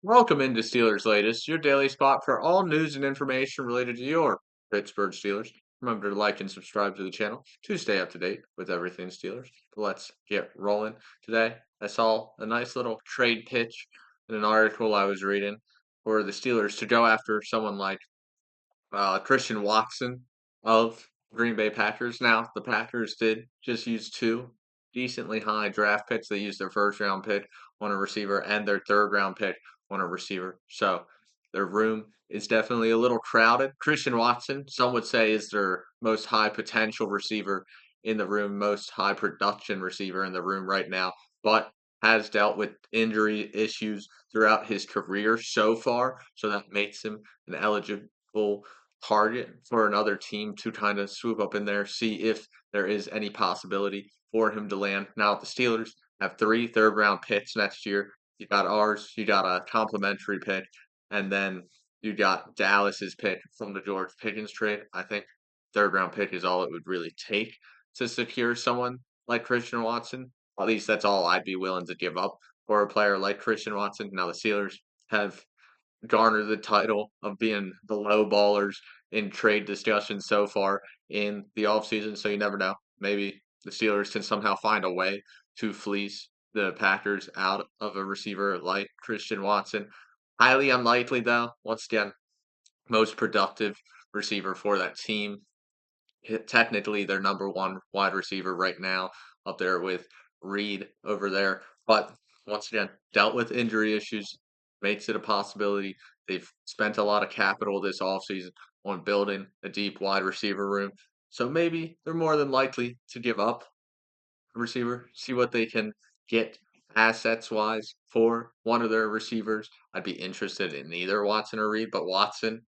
Welcome into Steelers Latest, your daily spot for all news and information related to your Pittsburgh Steelers. Remember to like and subscribe to the channel to stay up to date with everything Steelers. Let's get rolling. Today, I saw a nice little trade pitch in an article I was reading for the Steelers to go after someone like Christian Watson of Green Bay Packers. Now, the Packers did just use two decently high draft picks. They used their first round pick on a receiver and their third round pick on a receiver. So their room is definitely a little crowded. Christian Watson, some would say, is their most high potential receiver in the room, most high production receiver in the room right now, but has dealt with injury issues throughout his career so far. So that makes him an eligible target for another team to kind of swoop up in there, see if there is any possibility for him to land. Now, the Steelers have three third-round picks next year. You got ours, you got a complimentary pick, and then you got Dallas's pick from the George Pickens trade. I think third-round pick is all it would really take to secure someone like Christian Watson. At least that's all I'd be willing to give up for a player like Christian Watson. Now, the Steelers have garner the title of being the low ballers in trade discussions so far in the offseason. So you never know. Maybe the Steelers can somehow find a way to fleece the Packers out of a receiver like Christian Watson. Highly unlikely, though. Once again, most productive receiver for that team. Technically, their number one wide receiver right now, up there with Reed over there. But once again, dealt with injury issues, makes it a possibility. They've spent a lot of capital this offseason on building a deep wide receiver room. So maybe they're more than likely to give up a receiver, see what they can get assets wise for one of their receivers. I'd be interested in either Watson or Reed, but Watson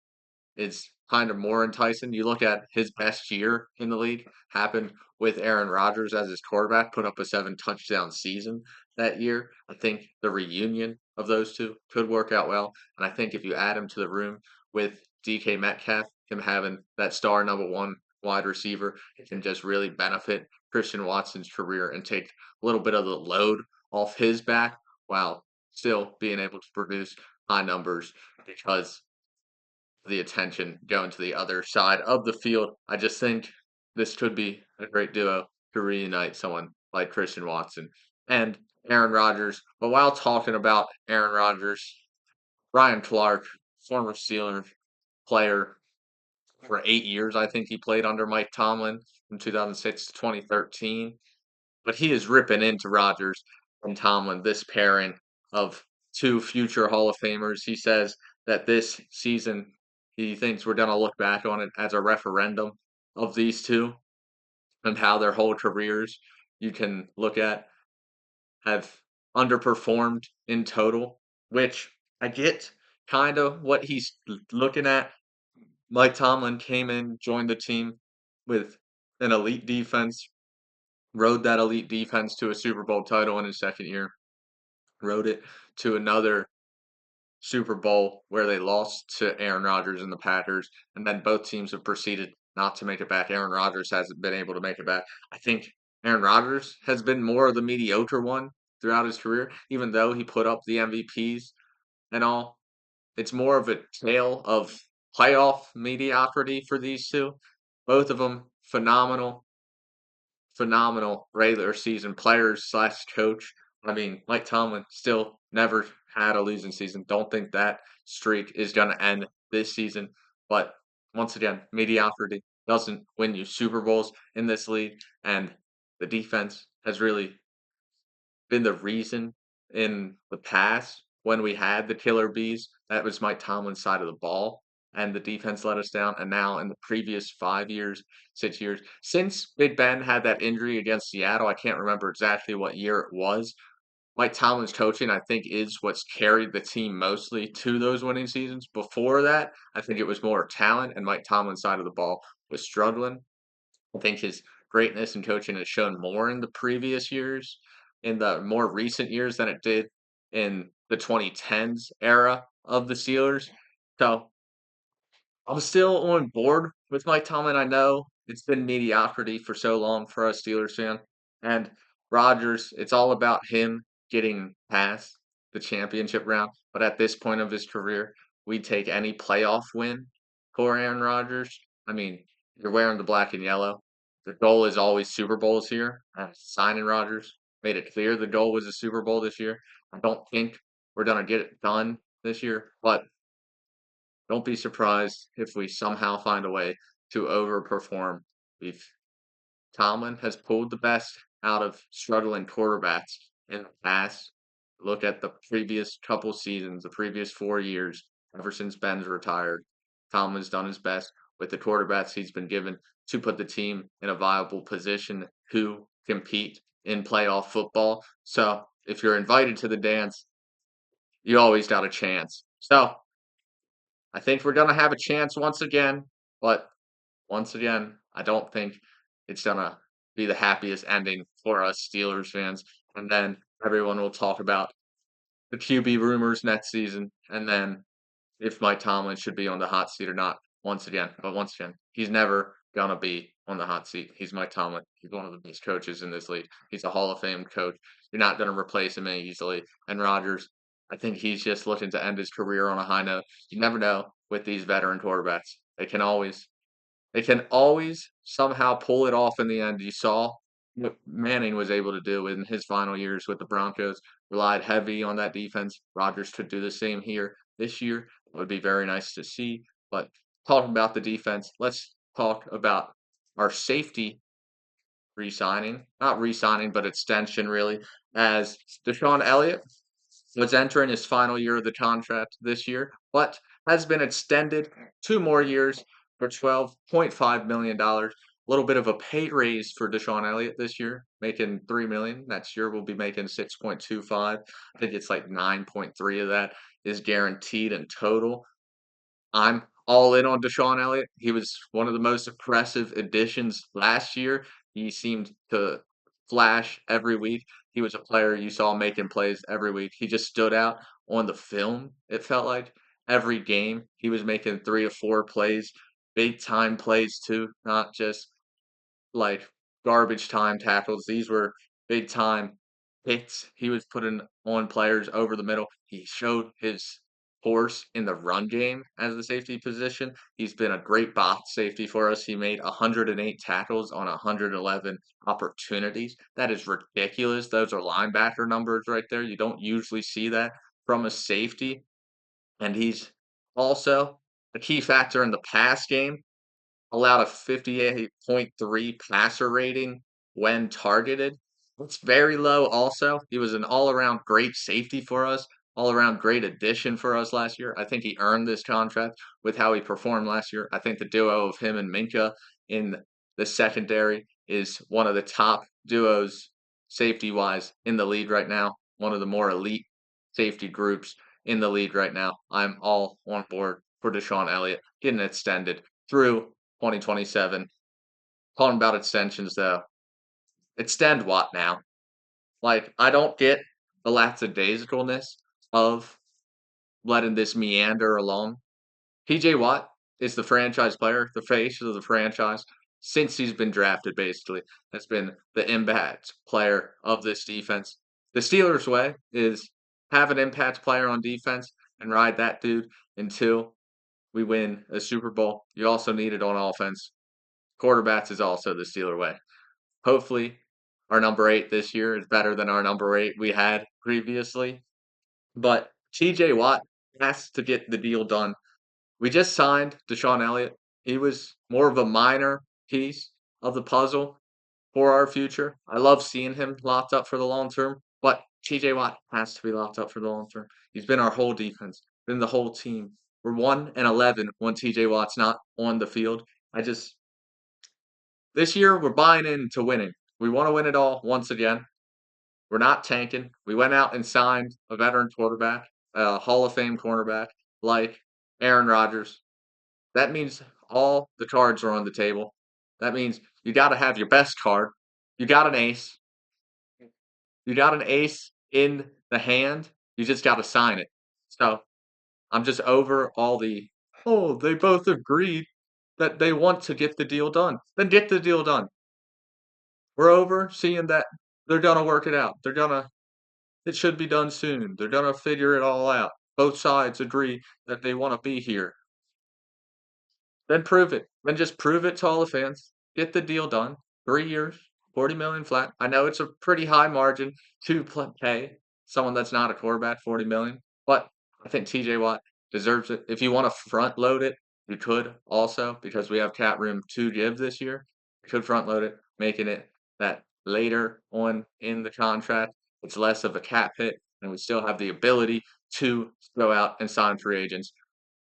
is kind of more enticing. You look at his best year in the league happened with Aaron Rodgers as his quarterback, put up a 7 touchdown season that year. I think the reunion of those two could work out well. And I think if you add him to the room with DK Metcalf, him having that star number one wide receiver, it can just really benefit Christian Watson's career and take a little bit of the load off his back while still being able to produce high numbers because the attention going to the other side of the field. I just think this could be a great duo to reunite someone like Christian Watson and Aaron Rodgers. But while talking about Aaron Rodgers, Ryan Clark, former Steelers player for 8 years, I think he played under Mike Tomlin from 2006 to 2013. But he is ripping into Rodgers and Tomlin, this pairing of two future Hall of Famers. He says that this season he thinks we're going to look back on it as a referendum of these two and how their whole careers you can look at have underperformed in total, which I get kind of what he's looking at. Mike Tomlin came in, joined the team with an elite defense, rode that elite defense to a Super Bowl title in his second year, rode it to another Super Bowl where they lost to Aaron Rodgers and the Packers, and then both teams have proceeded not to make it back. Aaron Rodgers hasn't been able to make it back. I think Aaron Rodgers has been more of the mediocre one throughout his career, even though he put up the MVPs and all. It's more of a tale of playoff mediocrity for these two. Both of them phenomenal regular season players slash coach. I mean, Mike Tomlin still never had a losing season. Don't think that streak is going to end this season. But once again, mediocrity doesn't win you Super Bowls in this league. And the defense has really been the reason in the past when we had the killer bees. That was Mike Tomlin's side of the ball, and the defense let us down. And now, in the previous 5 years, 6 years, since Big Ben had that injury against Seattle, I can't remember exactly what year it was. Mike Tomlin's coaching, I think, is what's carried the team mostly to those winning seasons. Before that, I think it was more talent, and Mike Tomlin's side of the ball was struggling. I think his greatness in coaching has shown more in the previous years, in the more recent years than it did in the 2010s era of the Steelers. So I'm still on board with Mike Tomlin. I know it's been mediocrity for so long for us Steelers fan. And Rodgers, it's all about him getting past the championship round, but at this point of his career, we'd take any playoff win for Aaron Rodgers. I mean, you're wearing the black and yellow. The goal is always Super Bowls here. Signing Rodgers made it clear the goal was a Super Bowl this year. I don't think we're gonna get it done this year, but don't be surprised if we somehow find a way to overperform. We've Tomlin has pulled the best out of struggling quarterbacks in the past. Look at the previous couple seasons, the previous 4 years, ever since Ben's retired. Tomlin's done his best with the quarterbacks he's been given to put the team in a viable position to compete in playoff football. So if you're invited to the dance, you always got a chance. So I think we're gonna have a chance once again, but once again, I don't think it's gonna be the happiest ending for us Steelers fans. And then everyone will talk about the QB rumors next season, and then if Mike Tomlin should be on the hot seat or not once again. But once again, he's never gonna be on the hot seat. He's Mike Tomlin. He's one of the best coaches in this league. He's a Hall of Fame coach. You're not gonna replace him easily. And Rodgers, I think he's just looking to end his career on a high note. You never know with these veteran quarterbacks. They can always somehow pull it off in the end. You saw what Manning was able to do in his final years with the Broncos, relied heavy on that defense. Rodgers could do the same here this year. It would be very nice to see. But talking about the defense, let's talk about our safety re-signing. Not re-signing, but extension really, as Deshaun Elliott was entering his final year of the contract this year, but has been extended 2 more years for $12.5 million. A little bit of a pay raise for Deshaun Elliott this year, making $3 million. Next year we'll be making 6.25. I think it's like 9.3 of that is guaranteed in total. I'm all in on Deshaun Elliott. He was one of the most impressive additions last year. He seemed to flash every week. He was a player you saw making plays every week. He just stood out on the film, it felt like. Every game, he was making 3 or 4 plays, big time plays too, not just like garbage time tackles. These were big time hits he was putting on players over the middle. He showed his horse in the run game as the safety position. He's been a great box safety for us. He made 108 tackles on 111 opportunities. That is ridiculous. Those are linebacker numbers right there. You don't usually see that from a safety. And he's also a key factor in the pass game, allowed a 58.3 passer rating when targeted. That's very low also. He was an all-around great safety for us, all-around great addition for us last year. I think he earned this contract with how he performed last year. I think the duo of him and Minka in the secondary is one of the top duos safety-wise in the league right now, one of the more elite safety groups in the league right now. I'm all on board for Deshaun Elliott getting extended through 2027. Talking about extensions though. Extend what now? Like, I don't get the lackadaisicalness of letting this meander along. TJ Watt is the franchise player, the face of the franchise since he's been drafted, basically. That's been the impact player of this defense. The Steelers' way is have an impact player on defense and ride that dude until we win a Super Bowl. You also need it on offense. Quarterbacks is also the Steeler way. Hopefully, our number 8 this year is better than our number 8 we had previously. But TJ Watt has to get the deal done. We just signed Deshaun Elliott. He was more of a minor piece of the puzzle for our future. I love seeing him locked up for the long term, but TJ Watt has to be locked up for the long term. He's been our whole defense, been the whole team. We're 1-11 when TJ Watt's not on the field. I just This year, we're buying into winning. We want to win it all once again. We're not tanking. We went out and signed a veteran quarterback, a Hall of Fame cornerback like Aaron Rodgers. That means all the cards are on the table. That means you got to have your best card. You got an ace. You got an ace in the hand. You just got to sign it. So I'm just over all they both agreed that they want to get the deal done. Then get the deal done. We're over seeing that they're gonna work it out. it should be done soon. They're gonna figure it all out. Both sides agree that they wanna be here. Then prove it. Then just prove it to all the fans. Get the deal done. 3 years, 40 million flat. I know it's a pretty high margin to pay someone that's not a quarterback 40 million, but I think TJ Watt deserves it. If you want to front load it, you could also because we have cap room to give this year. You could front load it, making it that later on in the contract, it's less of a cap hit, and we still have the ability to go out and sign free agents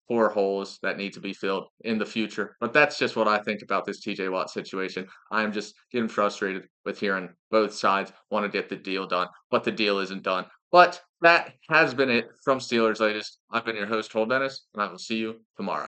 for holes that need to be filled in the future. But that's just what I think about this TJ Watt situation. I'm just getting frustrated with hearing both sides want to get the deal done, but the deal isn't done. But that has been it from Steelers Latest. I've been your host, Cole Denis, and I will see you tomorrow.